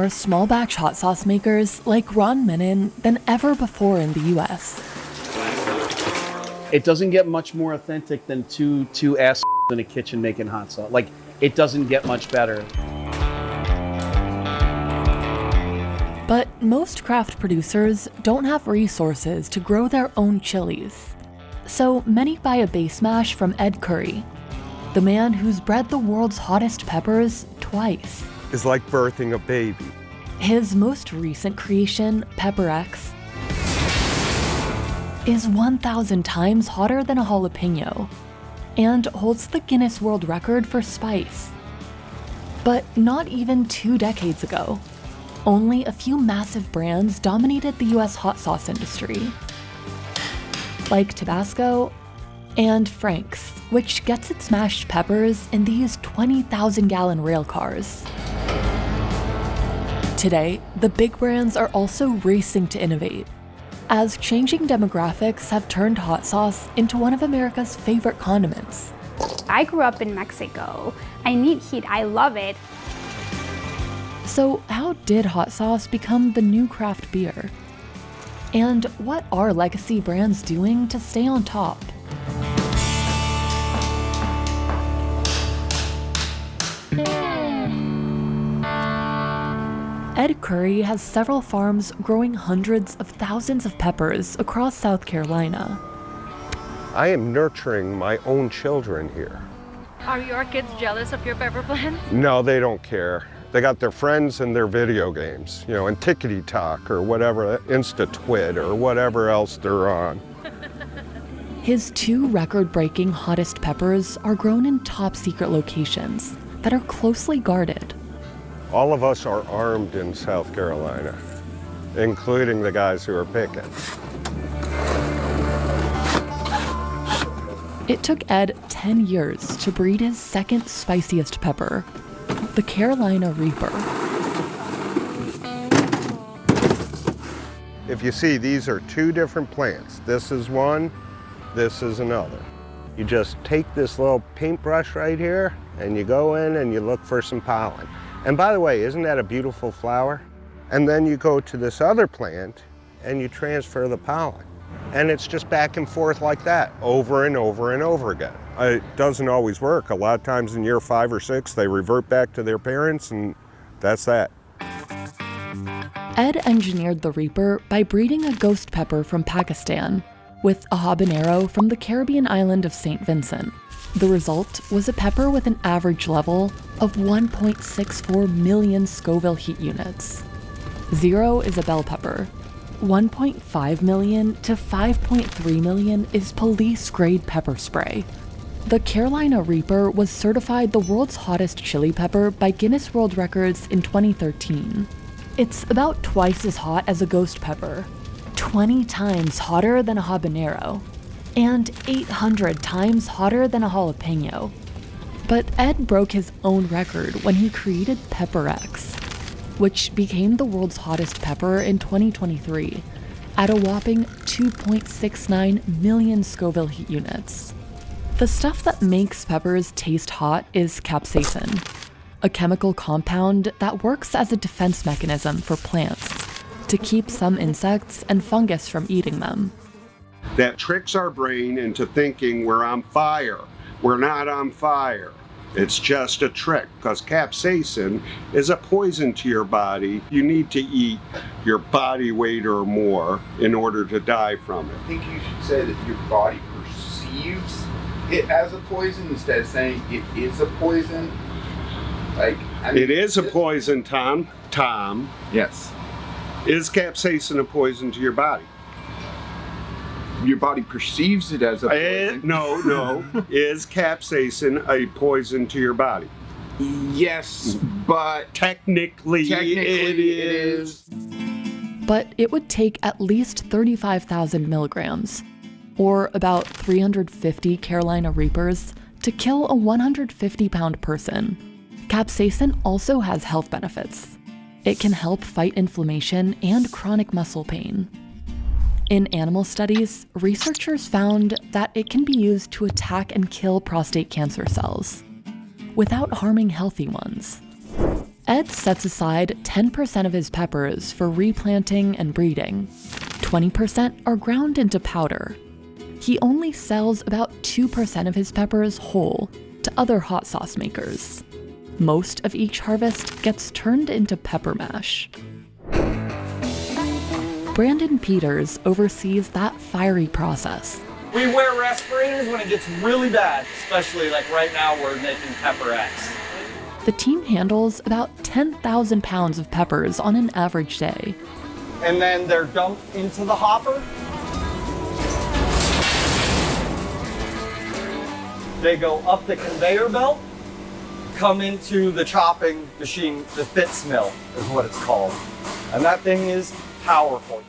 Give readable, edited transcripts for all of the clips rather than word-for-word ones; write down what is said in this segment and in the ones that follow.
more small batch hot sauce makers like Ron Menon than ever before in the US. It doesn't get much more authentic than two ass in a kitchen making hot sauce. Like, it doesn't get much better. But most craft producers don't have resources to grow their own chilies. So many buy a base mash from Ed Curry, the man who's bred the world's hottest peppers twice. It's like birthing a baby. His most recent creation, Pepper X, is 1,000 times hotter than a jalapeno and holds the Guinness World Record for spice. But not even 2 decades ago, only a few massive brands dominated the US hot sauce industry, like Tabasco and Frank's, which gets its mashed peppers in these 20,000-gallon rail cars. Today, the big brands are also racing to innovate, as changing demographics have turned hot sauce into one of America's favorite condiments. I grew up in Mexico. I need heat, I love it. So how did hot sauce become the new craft beer? And what are legacy brands doing to stay on top? Ed Curry has several farms growing hundreds of thousands of peppers across South Carolina. I am nurturing my own children here. Are your kids jealous of your pepper plants? No, they don't care. They got their friends and their video games, and Tickety Talk or whatever, InstaTwit or whatever else they're on. His 2 record-breaking hottest peppers are grown in top-secret locations that are closely guarded. All of us are armed in South Carolina, including the guys who are picking. It took Ed 10 years to breed his second spiciest pepper, the Carolina Reaper. If you see, these are 2 different plants. This is one, this is another. You just take this little paintbrush right here and you go in and you look for some pollen. And by the way, isn't that a beautiful flower? And then you go to this other plant and you transfer the pollen. And it's just back and forth like that, over and over and over again. It doesn't always work. A lot of times in year 5 or 6, they revert back to their parents, and that's that. Ed engineered the Reaper by breeding a ghost pepper from Pakistan with a habanero from the Caribbean island of St. Vincent. The result was a pepper with an average level of 1.64 million Scoville heat units. 0 is a bell pepper. 1.5 million to 5.3 million is police-grade pepper spray. The Carolina Reaper was certified the world's hottest chili pepper by Guinness World Records in 2013. It's about twice as hot as a ghost pepper, 20 times hotter than a habanero, and 800 times hotter than a jalapeno. But Ed broke his own record when he created Pepper X, which became the world's hottest pepper in 2023 at a whopping 2.69 million Scoville heat units. The stuff that makes peppers taste hot is capsaicin, a chemical compound that works as a defense mechanism for plants to keep some insects and fungus from eating them. That tricks our brain into thinking we're on fire. We're not on fire. It's just a trick, because capsaicin is a poison to your body. You need to eat your body weight or more in order to die from it. I think you should say that your body perceives it as a poison instead of saying it is a poison. It is a poison, Tom. Tom. Yes. Is capsaicin a poison to your body? Your body perceives it as a poison. No. Is capsaicin a poison to your body? Yes, but technically it is. But it would take at least 35,000 milligrams, or about 350 Carolina Reapers, to kill a 150-pound person. Capsaicin also has health benefits. It can help fight inflammation and chronic muscle pain. In animal studies, researchers found that it can be used to attack and kill prostate cancer cells without harming healthy ones. Ed sets aside 10% of his peppers for replanting and breeding. 20% are ground into powder. He only sells about 2% of his peppers whole to other hot sauce makers. Most of each harvest gets turned into pepper mash. Brandon Peters oversees that fiery process. We wear respirators when it gets really bad, especially like right now we're making Pepper X. The team handles about 10,000 pounds of peppers on an average day. And then they're dumped into the hopper. They go up the conveyor belt, come into the chopping machine, the Fitz mill is what it's called. And that thing is powerful.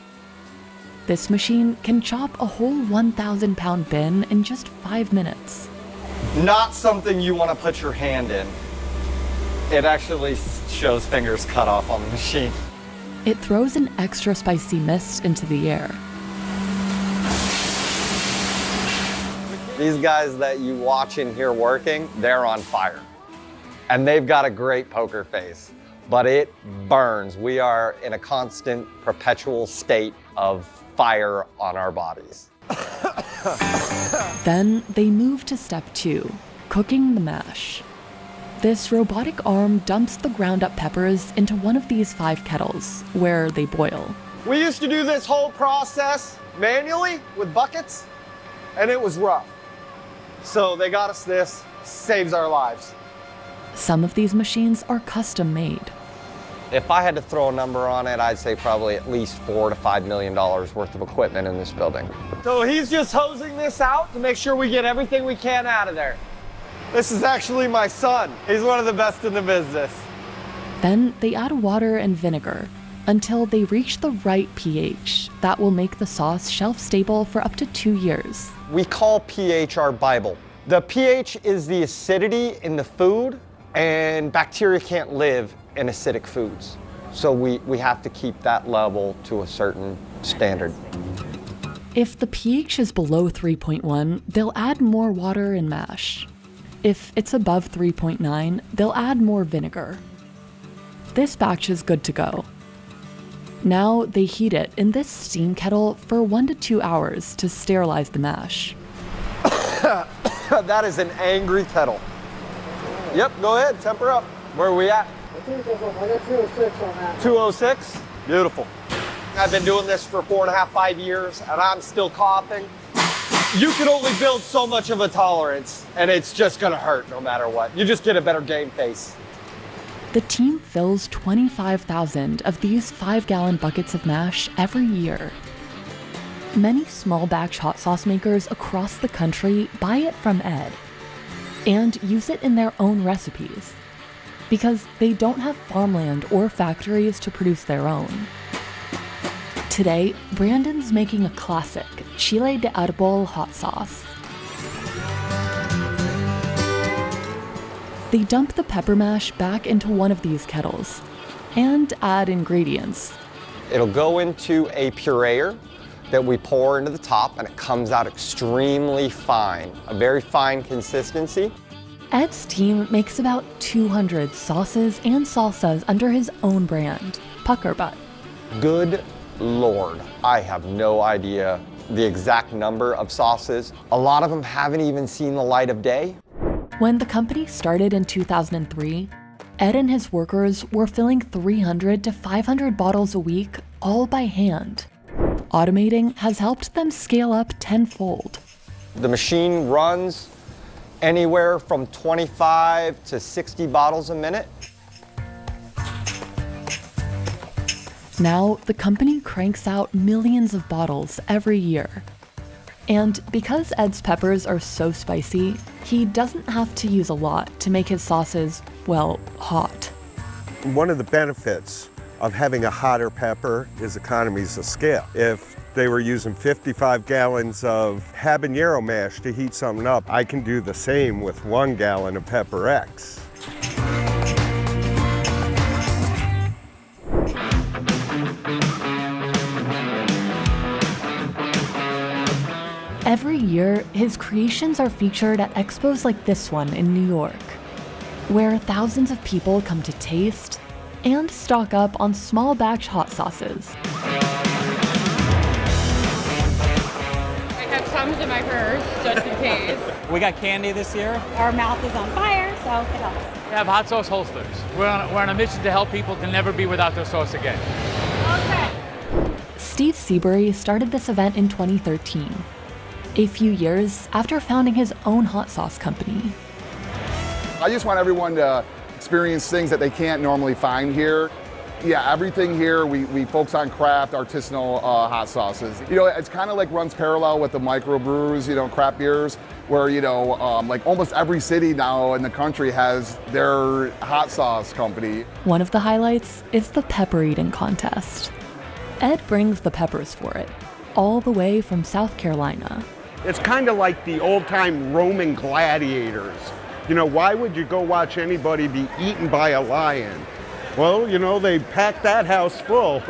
This machine can chop a whole 1,000-pound bin in just 5 minutes. Not something you want to put your hand in. It actually shows fingers cut off on the machine. It throws an extra spicy mist into the air. These guys that you watch in here working, they're on fire. And they've got a great poker face, but it burns. We are in a constant, perpetual state of fire on our bodies. Then they move to step 2, cooking the mash. This robotic arm dumps the ground up peppers into one of these 5 kettles, where they boil. We used to do this whole process manually with buckets, and it was rough. So they got us this, saves our lives. Some of these machines are custom made. If I had to throw a number on it, I'd say probably at least $4 to $5 million worth of equipment in this building. So he's just hosing this out to make sure we get everything we can out of there. This is actually my son. He's one of the best in the business. Then they add water and vinegar until they reach the right pH that will make the sauce shelf stable for up to 2 years. We call pH our Bible. The pH is the acidity in the food, and bacteria can't live in acidic foods. So we have to keep that level to a certain standard. If the pH is below 3.1, they'll add more water and mash. If it's above 3.9, they'll add more vinegar. This batch is good to go. Now they heat it in this steam kettle for 1 to 2 hours to sterilize the mash. That is an angry kettle. Yep, go ahead, temper up. Where are we at? 206? Beautiful. I've been doing this for 4.5, 5 years, and I'm still coughing. You can only build so much of a tolerance, and it's just gonna hurt no matter what. You just get a better game face. The team fills 25,000 of these 5-gallon buckets of mash every year. Many small batch hot sauce makers across the country buy it from Ed and use it in their own recipes because they don't have farmland or factories to produce their own. Today, Brandon's making a classic chile de árbol hot sauce. They dump the pepper mash back into one of these kettles and add ingredients. It'll go into a pureer that we pour into the top, and it comes out extremely fine, a very fine consistency. Ed's team makes about 200 sauces and salsas under his own brand, Pucker Butt. Good Lord, I have no idea the exact number of sauces. A lot of them haven't even seen the light of day. When the company started in 2003, Ed and his workers were filling 300 to 500 bottles a week, all by hand. Automating has helped them scale up tenfold. The machine runs anywhere from 25 to 60 bottles a minute. Now, the company cranks out millions of bottles every year. And because Ed's peppers are so spicy, he doesn't have to use a lot to make his sauces, well, hot. One of the benefits of having a hotter pepper is economies of scale. If they were using 55 gallons of habanero mash to heat something up, I can do the same with 1 gallon of Pepper X. Every year, his creations are featured at expos like this one in New York, where thousands of people come to taste, and stock up on small batch hot sauces. I have tums in my purse, just in case. We got candy this year. Our mouth is on fire, so it helps. We have hot sauce holsters. We're on a mission to help people to never be without their sauce again. Okay. Steve Seabury started this event in 2013, a few years after founding his own hot sauce company. I just want everyone to experience things that they can't normally find here. Yeah, everything here, we focus on craft, artisanal hot sauces. You know, it's kind of like runs parallel with the microbrews, you know, craft beers, where, you know, like almost every city now in the country has their hot sauce company. One of the highlights is the pepper eating contest. Ed brings the peppers for it, all the way from South Carolina. It's kind of like the old-time Roman gladiators. You know, why would you go watch anybody be eaten by a lion? Well, you know, they pack that house full.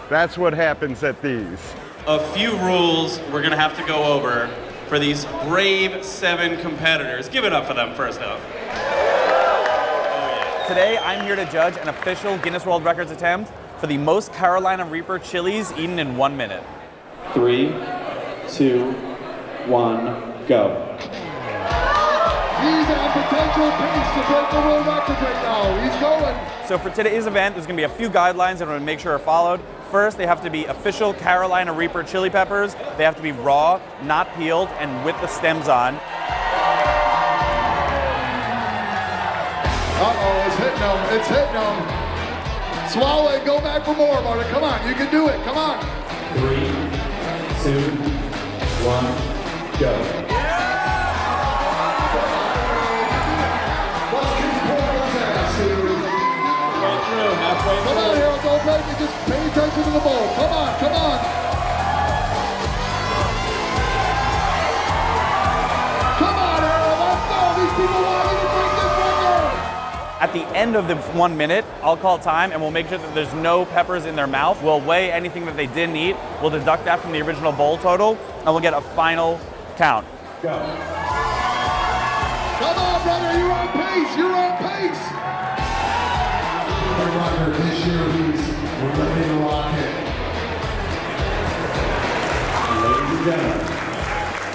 That's what happens at these. A few rules we're gonna have to go over for these brave 7 competitors. Give it up for them first off. Today, I'm here to judge an official Guinness World Records attempt for the most Carolina Reaper chilies eaten in 1 minute. 3, 2, 1, go. He's at potential pace to break the world record right now. He's going. So for today's event, there's gonna be a few guidelines that I'm gonna make sure are followed. First, they have to be official Carolina Reaper chili peppers. They have to be raw, not peeled, and with the stems on. Uh-oh, it's hitting him. It's hitting him. Swallow it. Go back for more, Marta. Come on, you can do it. Come on. 3, 2, 1, go. Come on, Harold, don't break it. Just pay attention to the bowl. Come on, come on. Come on, Harold, let's go. These people want you to break this record. At the end of the 1 minute, I'll call time and we'll make sure that there's no peppers in their mouth. We'll weigh anything that they didn't eat. We'll deduct that from the original bowl total and we'll get a final count. Go. Come on, brother, you're on pace. You're on pace. Rocker, this year we're living the rocket. Ladies and gentlemen,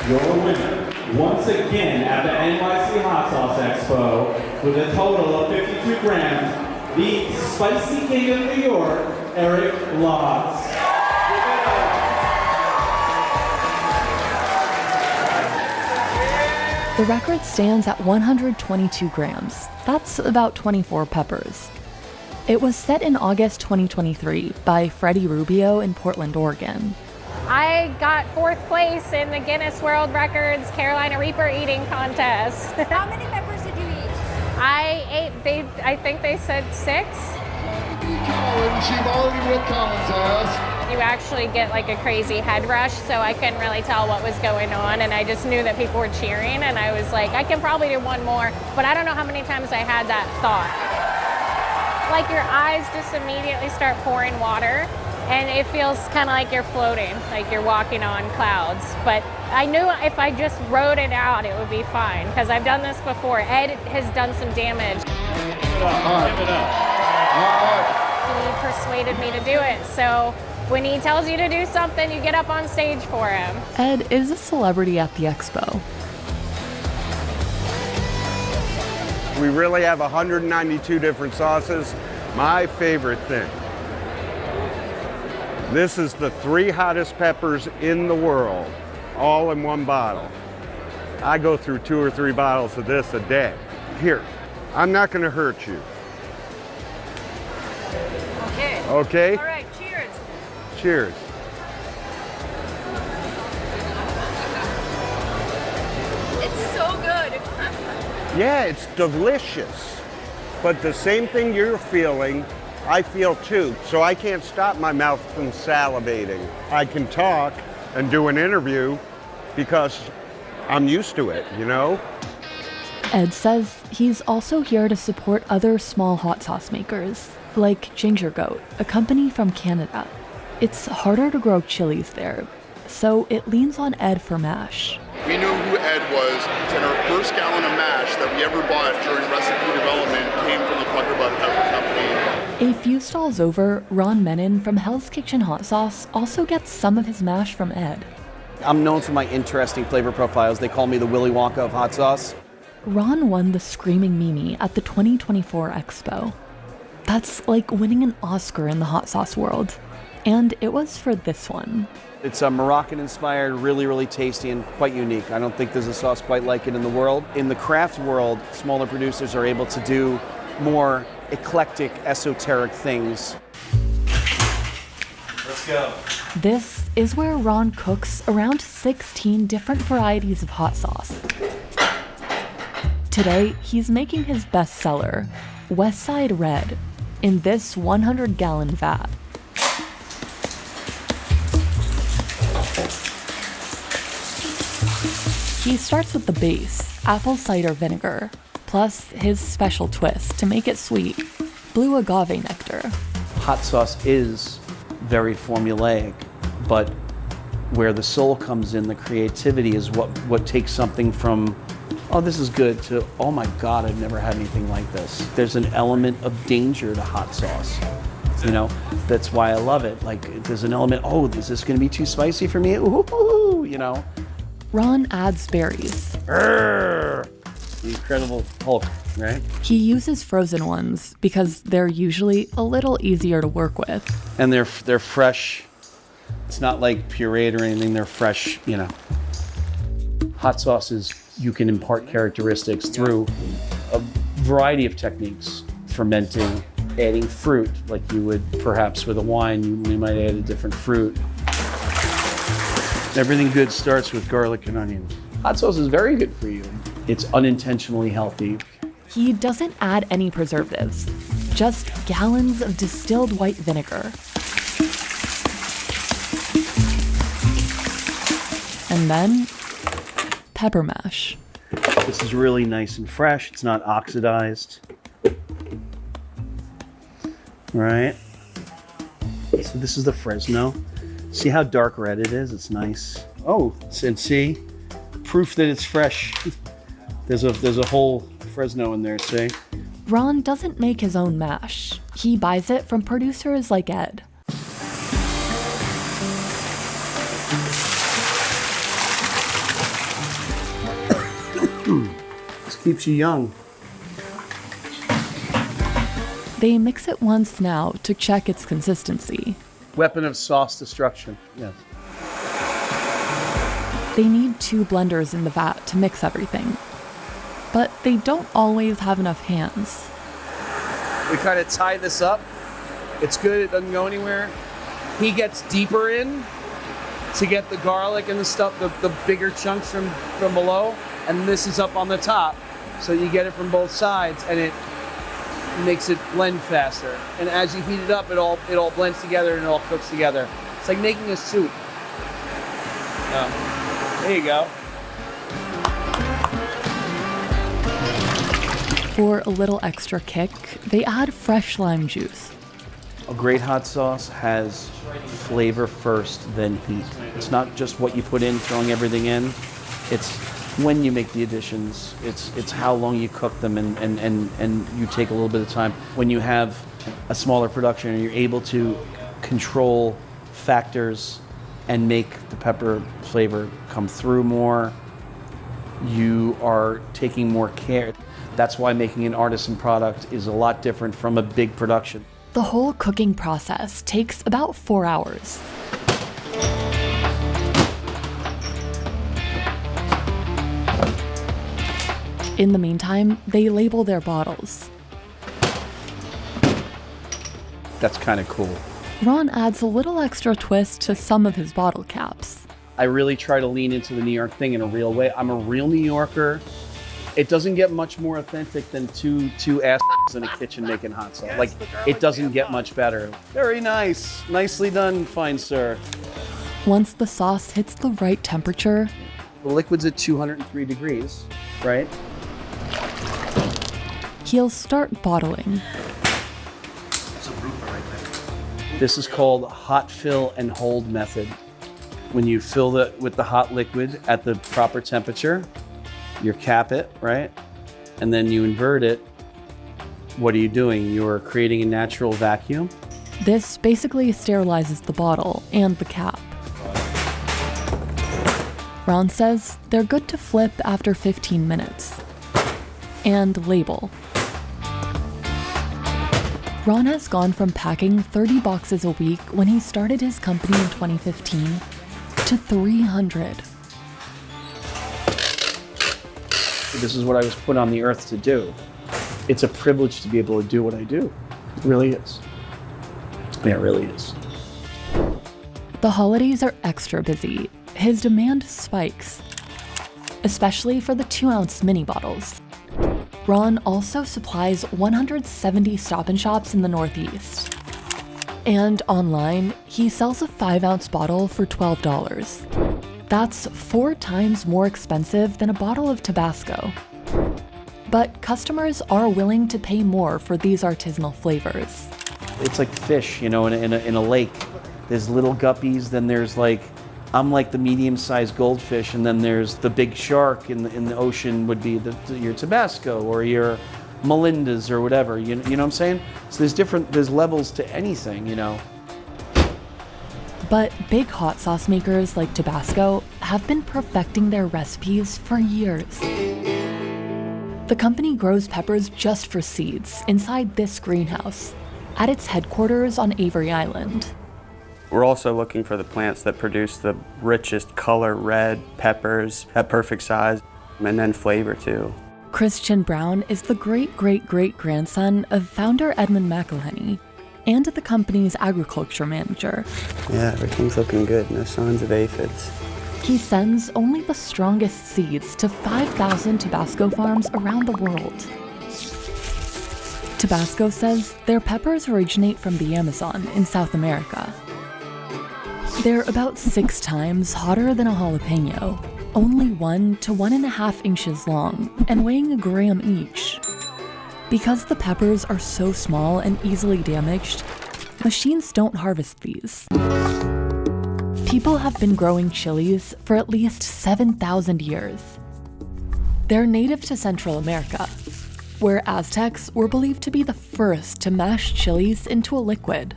your winner, once again at the NYC Hot Sauce Expo, with a total of 52 grams, the Spicy King of New York, Eric Lotz. The record stands at 122 grams. That's about 24 peppers. It was set in August 2023 by Freddie Rubio in Portland, Oregon. I got 4th place in the Guinness World Records Carolina Reaper eating contest. How many peppers did you eat? I think they said 6. Collins, you've already with Collins' ass. You actually get like a crazy head rush, so I couldn't really tell what was going on, and I just knew that people were cheering, and I was like, I can probably do one more, but I don't know how many times I had that thought. Like your eyes just immediately start pouring water, and it feels kind of like you're floating, like you're walking on clouds. But I knew if I just wrote it out, it would be fine, because I've done this before. Ed has done some damage. Give it up. Give it up. He persuaded me to do it, so when he tells you to do something, you get up on stage for him. Ed is a celebrity at the expo. We really have 192 different sauces. My favorite thing. This is the 3 hottest peppers in the world, all in one bottle. I go through 2 or 3 bottles of this a day. Here, I'm not gonna hurt you. Okay. Okay? All right, cheers. Cheers. It's so good. Yeah, it's delicious. But the same thing you're feeling, I feel too. So I can't stop my mouth from salivating. I can talk and do an interview because I'm used to it, you know? Ed says he's also here to support other small hot sauce makers, like Ginger Goat, a company from Canada. It's harder to grow chilies there, so it leans on Ed for mash. We knew who Ed was, and our first gallon of mash that we ever bought during recipe development came from the Pucker Butt Pepper Company. A few stalls over, Ron Menon from Hell's Kitchen Hot Sauce also gets some of his mash from Ed. I'm known for my interesting flavor profiles. They call me the Willy Wonka of hot sauce. Ron won the Screaming Mimi at the 2024 Expo. That's like winning an Oscar in the hot sauce world. And it was for this one. It's a Moroccan-inspired, really, really tasty and quite unique. I don't think there's a sauce quite like it in the world. In the craft world, smaller producers are able to do more eclectic, esoteric things. Let's go. This is where Ron cooks around 16 different varieties of hot sauce. Today, he's making his bestseller, Westside Red, in this 100-gallon vat. He starts with the base, apple cider vinegar, plus his special twist to make it sweet, blue agave nectar. Hot sauce is very formulaic, but where the soul comes in, the creativity is what takes something from, oh, this is good, to, oh my God, I've never had anything like this. There's an element of danger to hot sauce. You know, that's why I love it. Like, there's an element, oh, is this gonna be too spicy for me? Ooh, you know. Ron adds berries. The Incredible Hulk, right? He uses frozen ones because they're usually a little easier to work with. And they're fresh. It's not like pureed or anything, they're fresh, you know. Hot sauces, you can impart characteristics through a variety of techniques. Fermenting, adding fruit, like you would perhaps with a wine, you might add a different fruit. Everything good starts with garlic and onions. Hot sauce is very good for you. It's unintentionally healthy. He doesn't add any preservatives, just gallons of distilled white vinegar. And then, pepper mash. This is really nice and fresh. It's not oxidized. Right? So this is the Fresno. See how dark red it is? It's nice. Oh, and see? Proof that it's fresh. There's a whole Fresno in there, see? Ron doesn't make his own mash. He buys it from producers like Ed. This keeps you young. They mix it once now to check its consistency. Weapon of sauce destruction, yes. They need 2 blenders in the vat to mix everything. But they don't always have enough hands. We kind of tie this up. It's good, it doesn't go anywhere. He gets deeper in to get the garlic and the stuff, the bigger chunks from below, and this is up on the top. So you get it from both sides, and it makes it blend faster. And as you heat it up, it all blends together and it all cooks together. It's like making a soup. There you go. For a little extra kick, they add fresh lime juice. A great hot sauce has flavor first, then heat. It's not just what you put in, throwing everything in. It's when you make the additions. It's how long you cook them and you take a little bit of time. When you have a smaller production and you're able to control factors and make the pepper flavor come through more, you are taking more care. That's why making an artisan product is a lot different from a big production. The whole cooking process takes about 4 hours. In the meantime, they label their bottles. That's kind of cool. Ron adds a little extra twist to some of his bottle caps. I really try to lean into the New York thing in a real way. I'm a real New Yorker. It doesn't get much more authentic than two assholes in a kitchen making hot sauce. Like, it doesn't get much better. Very nice. Nicely done, fine sir. Once the sauce hits the right temperature, the liquid's at 203 degrees, right? He'll start bottling. This is called hot fill and hold method. When you fill with the hot liquid at the proper temperature, you cap it, right? And then you invert it. What are you doing? You're creating a natural vacuum? This basically sterilizes the bottle and the cap. Ron says they're good to flip after 15 minutes. And label. Ron has gone from packing 30 boxes a week when he started his company in 2015 to 300. This is what I was put on the earth to do. It's a privilege to be able to do what I do. It really is. Yeah, it really is. The holidays are extra busy. His demand spikes, especially for the 2-ounce mini bottles. Ron also supplies 170 Stop & Shops in the Northeast. And online, he sells a 5-ounce bottle for $12. That's 4 times more expensive than a bottle of Tabasco. But customers are willing to pay more for these artisanal flavors. It's like fish, in a lake. There's little guppies, then there's I'm like the medium-sized goldfish, and then there's the big shark in the ocean would be your Tabasco or your Melinda's or whatever. You know what I'm saying? So there's levels to anything, But big hot sauce makers like Tabasco have been perfecting their recipes for years. The company grows peppers just for seeds inside this greenhouse at its headquarters on Avery Island. We're also looking for the plants that produce the richest color red peppers at perfect size, and then flavor too. Christian Brown is the great-great-great-grandson of founder Edmund McElhenney and the company's agriculture manager. Yeah, everything's looking good. No signs of aphids. He sends only the strongest seeds to 5,000 Tabasco farms around the world. Tabasco says their peppers originate from the Amazon in South America. They're about 6 times hotter than a jalapeno, only 1 to 1.5 inches long, and weighing a gram each. Because the peppers are so small and easily damaged, machines don't harvest these. People have been growing chilies for at least 7,000 years. They're native to Central America, where Aztecs were believed to be the first to mash chilies into a liquid.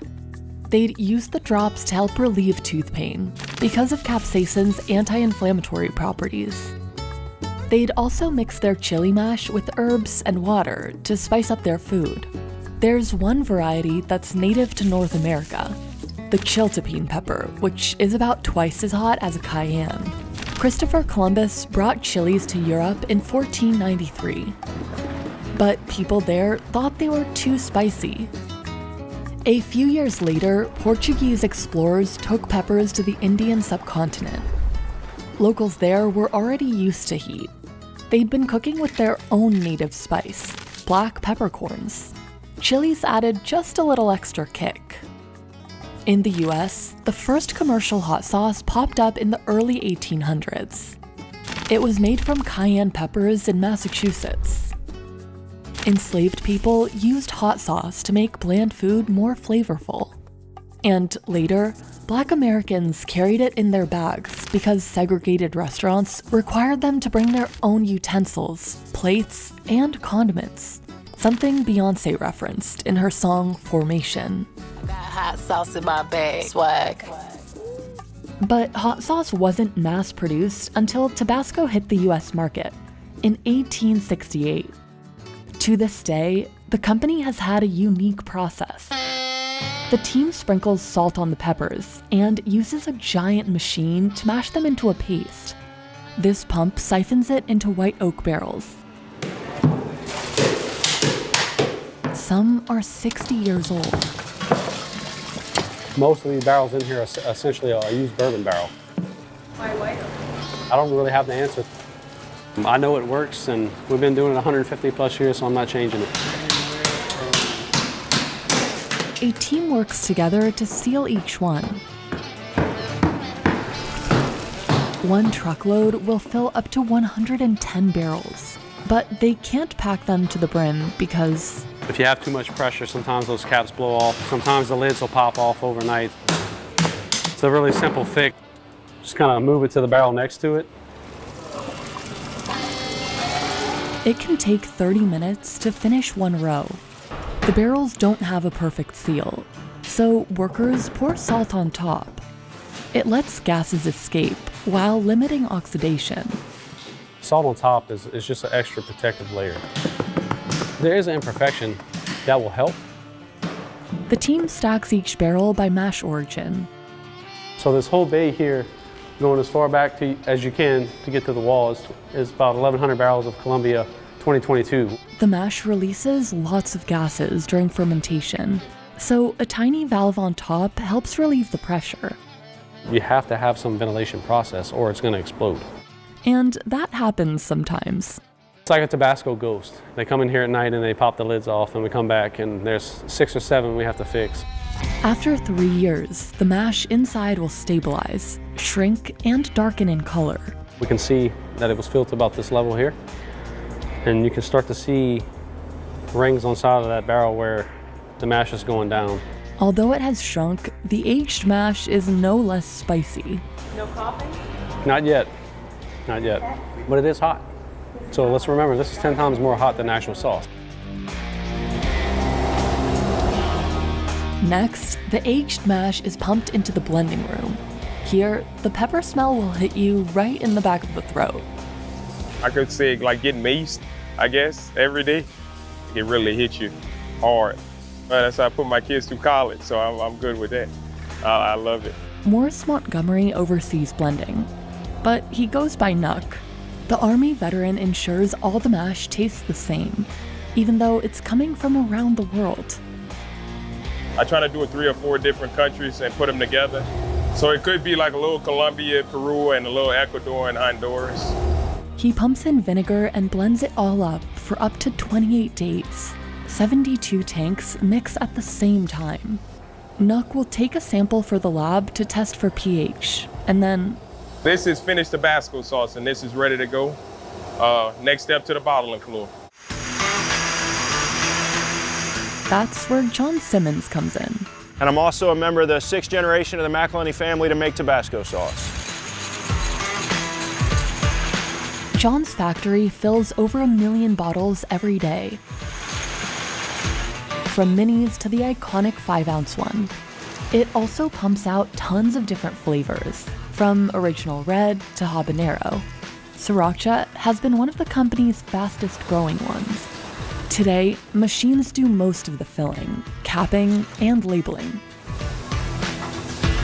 They'd use the drops to help relieve tooth pain because of capsaicin's anti-inflammatory properties. They'd also mix their chili mash with herbs and water to spice up their food. There's one variety that's native to North America, the chiltepin pepper, which is about twice as hot as a cayenne. Christopher Columbus brought chilies to Europe in 1493, but people there thought they were too spicy. A few years later, Portuguese explorers took peppers to the Indian subcontinent. Locals there were already used to heat. They'd been cooking with their own native spice, black peppercorns. Chilies added just a little extra kick. In the US, the first commercial hot sauce popped up in the early 1800s. It was made from cayenne peppers in Massachusetts. Enslaved people used hot sauce to make bland food more flavorful. And later, Black Americans carried it in their bags because segregated restaurants required them to bring their own utensils, plates, and condiments. Something Beyoncé referenced in her song Formation. I got hot sauce in my bag, swag. But hot sauce wasn't mass-produced until Tabasco hit the US market in 1868. To this day, the company has had a unique process. The team sprinkles salt on the peppers and uses a giant machine to mash them into a paste. This pump siphons it into white oak barrels. Some are 60 years old. Most of these barrels in here are essentially a used bourbon barrel. Why white? I don't really have the answer. I know it works, and we've been doing it 150 plus years, so I'm not changing it. A team works together to seal each one. One truckload will fill up to 110 barrels, but they can't pack them to the brim because If you have too much pressure, sometimes those caps blow off. Sometimes the lids will pop off overnight. It's a really simple fix. Just kind of move it to the barrel next to it. it can take 30 minutes to finish one row. The barrels don't have a perfect seal, so workers pour salt on top. It lets gases escape while limiting oxidation. Salt on top is just an extra protective layer. There is an imperfection that will help. The team stacks each barrel by mash origin. So this whole bay here, going as far back as you can to get to the wall, is about 1,100 barrels of Columbia 2022. The mash releases lots of gases during fermentation, so a tiny valve on top helps relieve the pressure. You have to have some ventilation process or it's going to explode. And that happens sometimes. It's like a Tabasco ghost. They come in here at night and they pop the lids off, and we come back and there's 6 or 7 we have to fix. After 3 years, the mash inside will stabilize, shrink, and darken in color. We can see that it was filled to about this level here, and you can start to see rings on the side of that barrel where the mash is going down. Although it has shrunk, the aged mash is no less spicy. No coughing? Not yet, not yet, but it is hot. So let's remember, this is 10 times more hot than actual sauce. Next, the aged mash is pumped into the blending room. Here, the pepper smell will hit you right in the back of the throat. I could say like getting maced, I guess, every day. It really hits you hard. That's how I put my kids through college, so I'm good with that. I love it. Morris Montgomery oversees blending, but he goes by Nuck. The Army veteran ensures all the mash tastes the same, even though it's coming from around the world. I try to do it 3 or 4 different countries and put them together. So it could be like a little Colombia, Peru, and a little Ecuador and Honduras. He pumps in vinegar and blends it all up for up to 28 days. 72 tanks mix at the same time. Nuck will take a sample for the lab to test for pH, and then... This is finished Tabasco sauce, and this is ready to go. Next step to the bottling floor. That's where John Simmons comes in. And I'm also a member of the 6th generation of the McElhenney family to make Tabasco sauce. John's factory fills over 1 million bottles every day. From minis to the iconic 5-ounce one. It also pumps out tons of different flavors, from original red to habanero. Sriracha has been one of the company's fastest growing ones. Today, machines do most of the filling, capping, and labeling.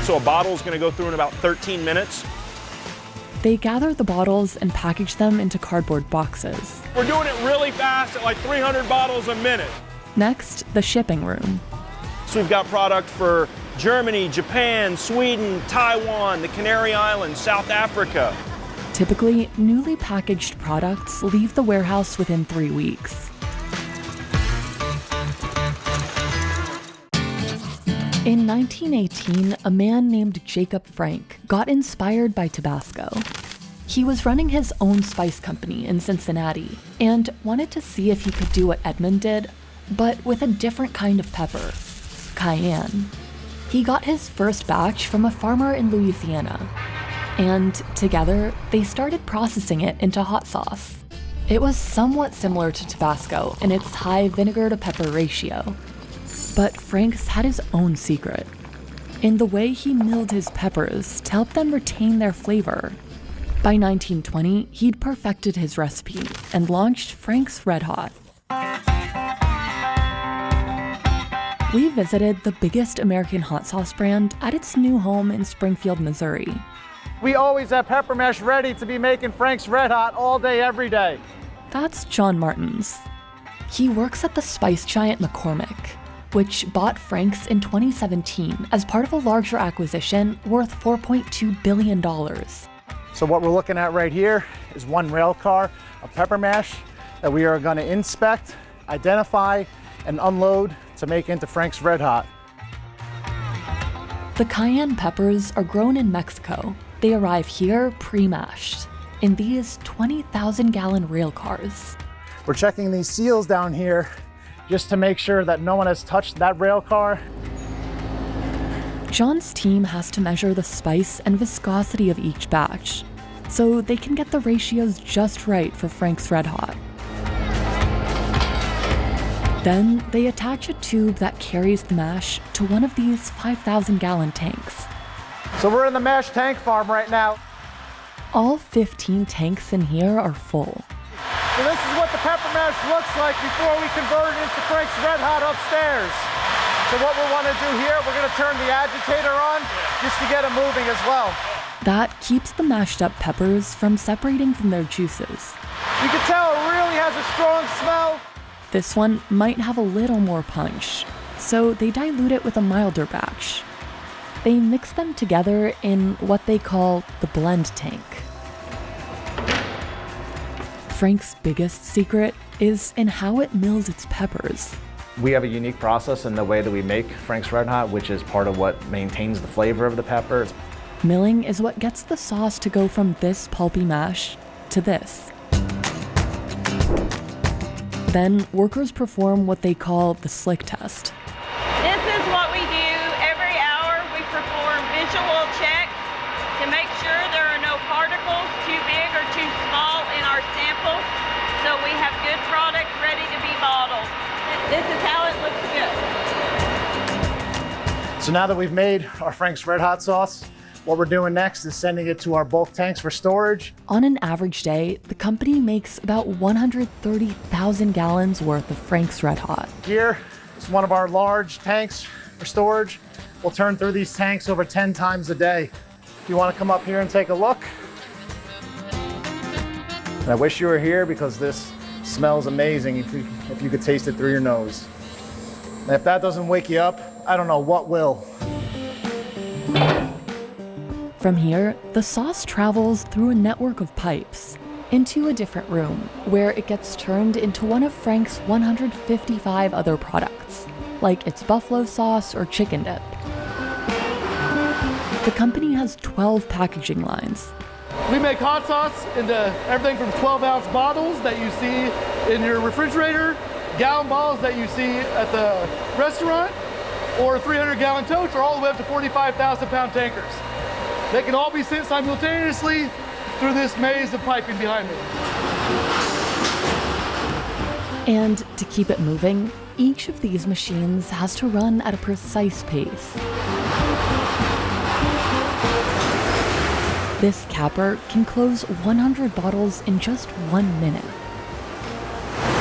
So a bottle is going to go through in about 13 minutes. They gather the bottles and package them into cardboard boxes. We're doing it really fast at like 300 bottles a minute. Next, the shipping room. So we've got product for Germany, Japan, Sweden, Taiwan, the Canary Islands, South Africa. Typically, newly packaged products leave the warehouse within 3 weeks. In 1918, a man named Jacob Frank got inspired by Tabasco. He was running his own spice company in Cincinnati and wanted to see if he could do what Edmond did, but with a different kind of pepper, cayenne. He got his first batch from a farmer in Louisiana, and together they started processing it into hot sauce. It was somewhat similar to Tabasco in its high vinegar to pepper ratio. But Frank's had his own secret, in the way he milled his peppers to help them retain their flavor. By 1920, he'd perfected his recipe and launched Frank's Red Hot. We visited the biggest American hot sauce brand at its new home in Springfield, Missouri. We always have pepper mash ready to be making Frank's Red Hot all day, every day. That's John Martins. He works at the spice giant McCormick, which bought Frank's in 2017 as part of a larger acquisition worth $4.2 billion. So what we're looking at right here is one rail car of pepper mash that we are going to inspect, identify, and unload to make into Frank's Red Hot. The cayenne peppers are grown in Mexico. They arrive here pre-mashed in these 20,000-gallon rail cars. We're checking these seals down here just to make sure that no one has touched that rail car. John's team has to measure the spice and viscosity of each batch, so they can get the ratios just right for Frank's Red Hot. Then they attach a tube that carries the mash to one of these 5,000-gallon tanks. So we're in the mash tank farm right now. All 15 tanks in here are full. So this is what the pepper mash looks like before we convert it into Frank's Red Hot upstairs. So what we want to do here, we're going to turn the agitator on just to get it moving as well. That keeps the mashed up peppers from separating from their juices. You can tell it really has a strong smell. This one might have a little more punch, so they dilute it with a milder batch. They mix them together in what they call the blend tank. Frank's biggest secret is in how it mills its peppers. We have a unique process in the way that we make Frank's Red Hot, which is part of what maintains the flavor of the peppers. Milling is what gets the sauce to go from this pulpy mash to this. Then workers perform what they call the slick test. This is what we do every hour. We perform visual checks to make sure there are no particles too big or too small in our sample, so we have good product ready to be bottled. This is how it looks good. So now that we've made our Frank's Red Hot sauce, what we're doing next is sending it to our bulk tanks for storage. On an average day, the company makes about 130,000 gallons worth of Frank's Red Hot. Here is one of our large tanks for storage. We'll turn through these tanks over 10 times a day. If you want to come up here and take a look. And I wish you were here because this smells amazing if you could taste it through your nose. And if that doesn't wake you up, I don't know what will. From here, the sauce travels through a network of pipes into a different room where it gets turned into one of Frank's 155 other products, like its buffalo sauce or chicken dip. The company has 12 packaging lines. We make hot sauce into everything from 12-ounce bottles that you see in your refrigerator, gallon bottles that you see at the restaurant, or 300-gallon totes, or all the way up to 45,000-pound tankers. They can all be sent simultaneously through this maze of piping behind me. And to keep it moving, each of these machines has to run at a precise pace. This capper can close 100 bottles in just 1 minute.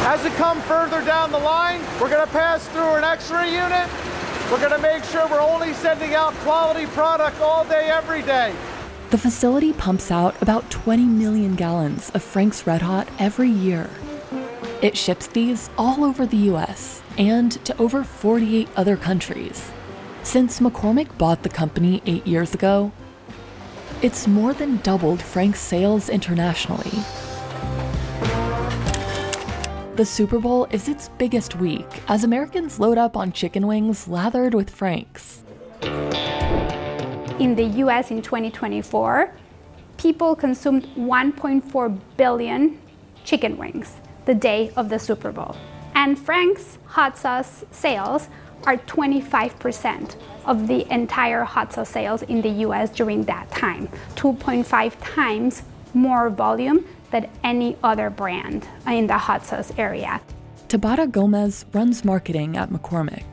As we come further down the line, we're going to pass through an X-ray unit. We're going to make sure we're only sending out quality product all day, every day. The facility pumps out about 20 million gallons of Frank's Red Hot every year. It ships these all over the US and to over 48 other countries. Since McCormick bought the company 8 years ago, it's more than doubled Frank's sales internationally. The Super Bowl is its biggest week as Americans load up on chicken wings lathered with Frank's. In the US in 2024, people consumed 1.4 billion chicken wings the day of the Super Bowl. And Frank's hot sauce sales are 25% of the entire hot sauce sales in the US during that time, 2.5 times more volume than any other brand in the hot sauce area. Tabata Gomez runs marketing at McCormick.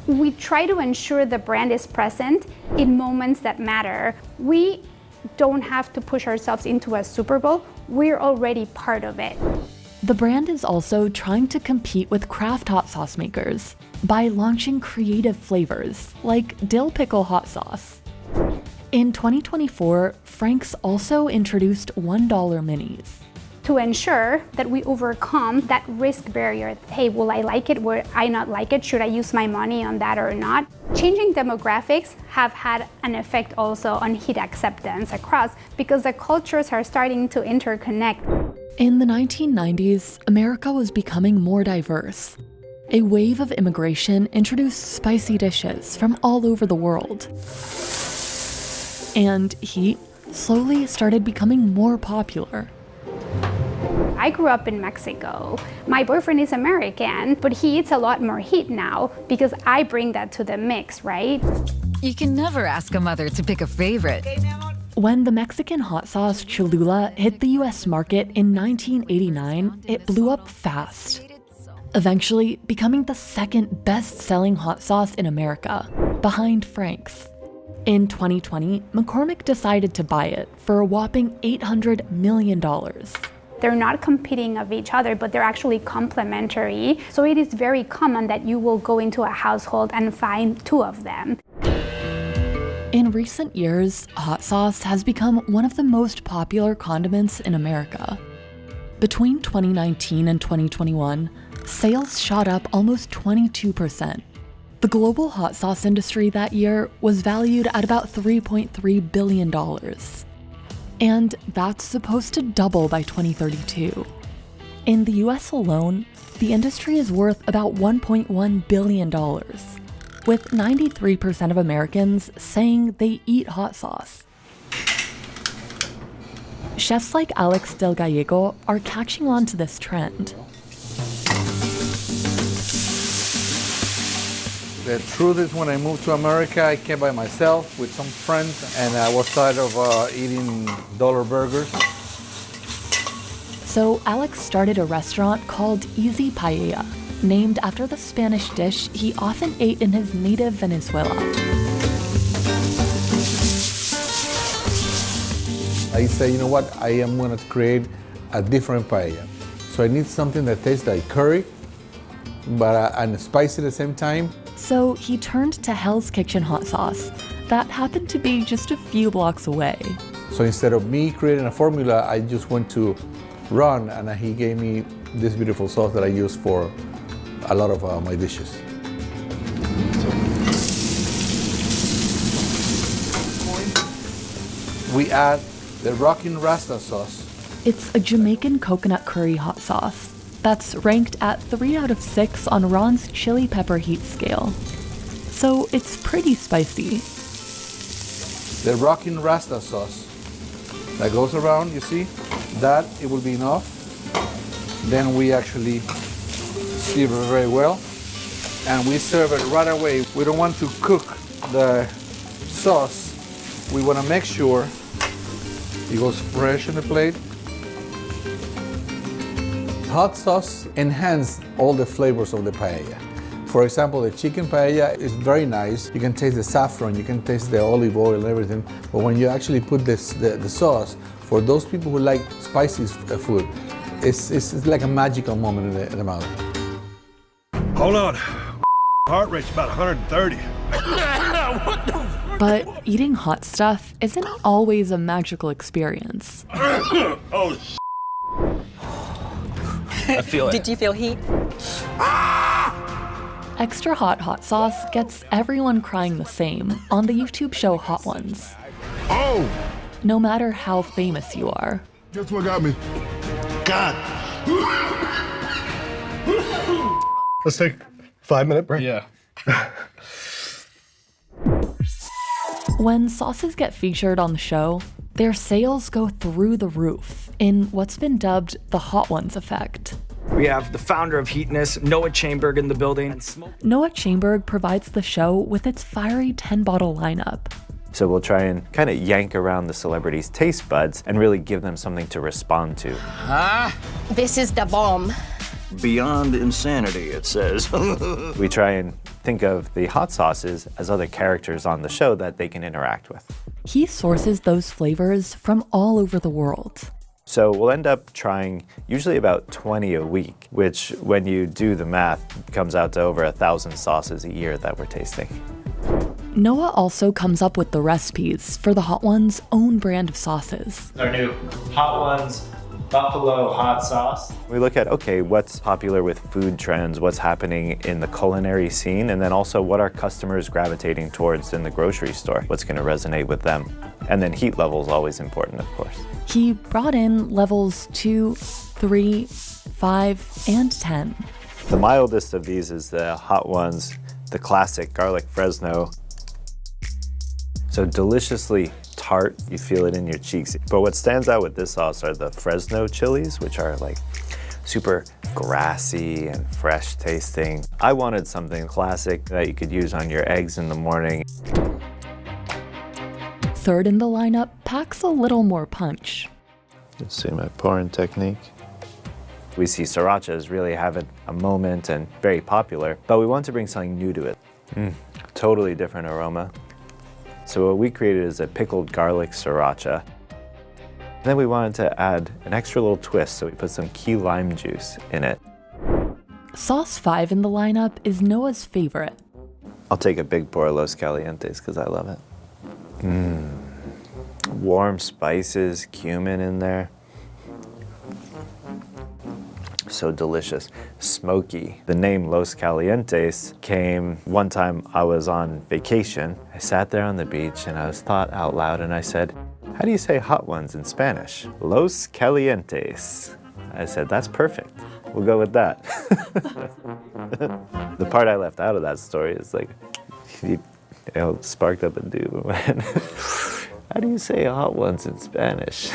We try to ensure the brand is present in moments that matter. We don't have to push ourselves into a Super Bowl. We're already part of it. The brand is also trying to compete with craft hot sauce makers by launching creative flavors like dill pickle hot sauce. In 2024, Frank's also introduced $1 minis. To ensure that we overcome that risk barrier. Hey, will I like it? Will I not like it? Should I use my money on that or not? Changing demographics have had an effect also on heat acceptance across because the cultures are starting to interconnect. In the 1990s, America was becoming more diverse. A wave of immigration introduced spicy dishes from all over the world. And heat slowly started becoming more popular. I grew up in Mexico. My boyfriend is American, but he eats a lot more heat now because I bring that to the mix, right? You can never ask a mother to pick a favorite. When the Mexican hot sauce Cholula hit the US market in 1989, it blew up fast. eventually becoming the second best-selling hot sauce in America, behind Frank's. In 2020, McCormick decided to buy it for a whopping $800 million. They're not competing of each other, but they're actually complementary. So it is very common that you will go into a household and find two of them. In recent years, hot sauce has become one of the most popular condiments in America. Between 2019 and 2021, sales shot up almost 22%. The global hot sauce industry that year was valued at about $3.3 billion. And that's supposed to double by 2032. In the US alone, the industry is worth about $1.1 billion, with 93% of Americans saying they eat hot sauce. Chefs like Alex Del Gallego are catching on to this trend. The truth is, when I moved to America, I came by myself with some friends, and I was tired of eating dollar burgers. So Alex started a restaurant called Easy Paella, named after the Spanish dish he often ate in his native Venezuela. I say, you know what, I am going to create a different paella. So I need something that tastes like curry, but and spicy at the same time. So he turned to Hell's Kitchen hot sauce that happened to be just a few blocks away. So instead of me creating a formula, I just went to Ron, and he gave me this beautiful sauce that I use for a lot of my dishes. We add the Rockin' Rasta sauce. It's a Jamaican coconut curry hot sauce that's ranked at 3 out of 6 on Ron's chili pepper heat scale. So it's pretty spicy. The Rockin' Rasta sauce that goes around, you see, that it will be enough. Then we actually sear it very well, and we serve it right away. We don't want to cook the sauce. We want to make sure it goes fresh on the plate. Hot sauce enhances all the flavors of the paella. For example, the chicken paella is very nice. You can taste the saffron, you can taste the olive oil and everything. But when you actually put the sauce, for those people who like spicy food, it's like a magical moment in the mouth. Hold on. Heart rate's about 130. But eating hot stuff isn't always a magical experience. Oh, I feel it. Did you feel heat? Extra hot sauce gets everyone crying the same on the YouTube show Hot Ones. Oh! No matter how famous you are. Guess what got me? God. Let's take a 5-minute break. Yeah. When sauces get featured on the show, their sales go through the roof in what's been dubbed the Hot Ones effect. We have the founder of Heatness, Noah Chainberg, in the building. Noah Chainberg provides the show with its fiery 10-bottle lineup. So we'll try and kind of yank around the celebrities' taste buds and really give them something to respond to. This is the bomb. Beyond insanity, it says. We try and think of the hot sauces as other characters on the show that they can interact with. He sources those flavors from all over the world. So we'll end up trying usually about 20 a week, which when you do the math, comes out to over 1,000 sauces a year that we're tasting. Noah also comes up with the recipes for the Hot Ones' own brand of sauces. Our new Hot Ones Buffalo hot sauce. We look at, okay, what's popular with food trends, what's happening in the culinary scene, and then also what are customers gravitating towards in the grocery store, what's going to resonate with them. And then heat level is always important, of course. He brought in levels 2, 3, 5, and 10. The mildest of these is the Hot Ones, the classic garlic Fresno. So deliciously tart, you feel it in your cheeks. But what stands out with this sauce are the Fresno chilies, which are like super grassy and fresh tasting. I wanted something classic that you could use on your eggs in the morning. Third in the lineup packs a little more punch. Let's see my pouring technique. We see srirachas really having a moment and very popular, but we want to bring something new to it. Totally different aroma. So what we created is a pickled garlic sriracha. Then we wanted to add an extra little twist, so we put some key lime juice in it. Sauce 5 in the lineup is Noah's favorite. I'll take a big pour of Los Calientes because I love it. Warm spices, cumin in there. So delicious, smoky. The name Los Calientes came one time I was on vacation. I sat there on the beach and I was thought out loud and I said, how do you say hot ones in Spanish? Los Calientes. I said, that's perfect. We'll go with that. The part I left out of that story is like, sparked up a dude and went, how do you say hot ones in Spanish?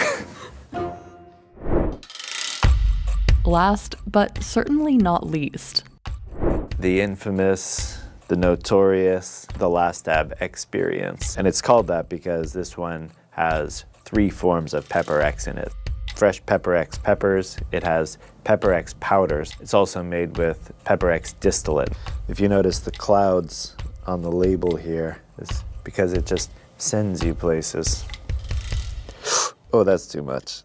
Last, but certainly not least, the infamous, the notorious, the Last Dab experience. And it's called that because this one has 3 forms of Pepper X in it. Fresh Pepper X peppers, it has Pepper X powders. It's also made with Pepper X distillate. If you notice the clouds on the label here, it's because it just sends you places. Oh, that's too much.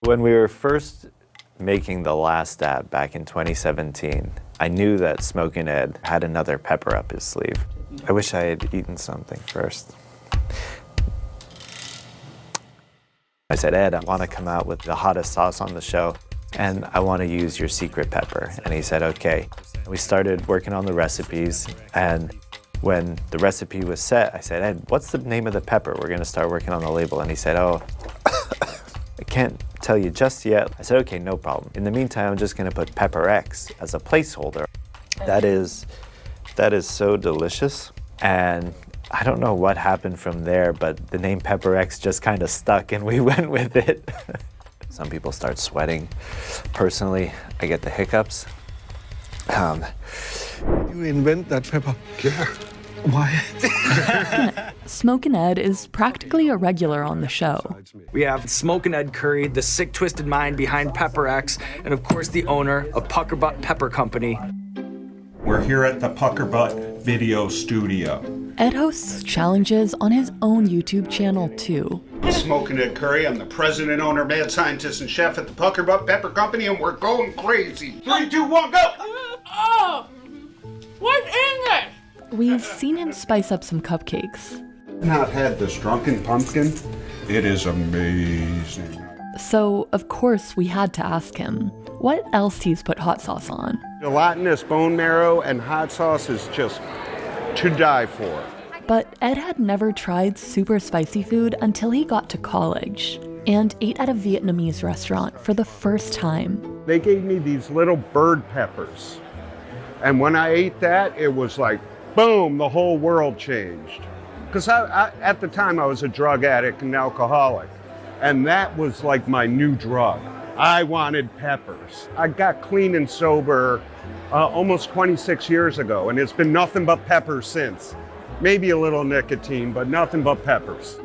When we were first making the Last Dab back in 2017, I knew that Smokin' Ed had another pepper up his sleeve. I wish I had eaten something first. I said, Ed, I want to come out with the hottest sauce on the show, and I want to use your secret pepper. And he said, okay. We started working on the recipes, and when the recipe was set, I said, Ed, what's the name of the pepper? We're going to start working on the label. And he said, oh, I can't tell you just yet. I said, okay, no problem. In the meantime, I'm just going to put Pepper X as a placeholder. That is so delicious. And I don't know what happened from there, but the name Pepper X just kind of stuck and we went with it. Some people start sweating. Personally, I get the hiccups. You invent that pepper? Yeah. Why? Smokin' Ed is practically a regular on the show. We have Smokin' Ed Curry, the sick, twisted mind behind Pepper X, and of course the owner of Pucker Butt Pepper Company. We're here at the Pucker Butt Video Studio. Ed hosts challenges on his own YouTube channel too. Smokin' Ed Curry, I'm the president, owner, mad scientist, and chef at the Pucker Butt Pepper Company, and we're going crazy. 3, 2, 1, go! Oh! What's in this? We've seen him spice up some cupcakes. Not had this drunken pumpkin. It is amazing. So, of course, we had to ask him what else he's put hot sauce on. Gelatinous bone marrow and hot sauce is just to die for. But Ed had never tried super spicy food until he got to college and ate at a Vietnamese restaurant for the first time. They gave me these little bird peppers. And when I ate that, it was like, boom, the whole world changed. Because at the time, I was a drug addict and alcoholic. And that was like my new drug. I wanted peppers. I got clean and sober almost 26 years ago, and it's been nothing but peppers since. Maybe a little nicotine, but nothing but peppers.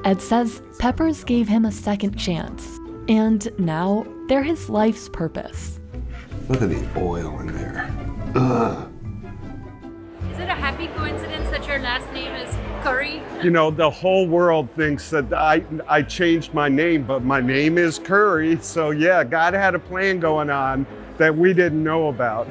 Ed says peppers gave him a second chance, and now they're his life's purpose. Look at the oil in there. Ugh. Is it a happy coincidence that your last name is Curry? You know, the whole world thinks that I changed my name, but my name is Curry. So yeah, God had a plan going on that we didn't know about.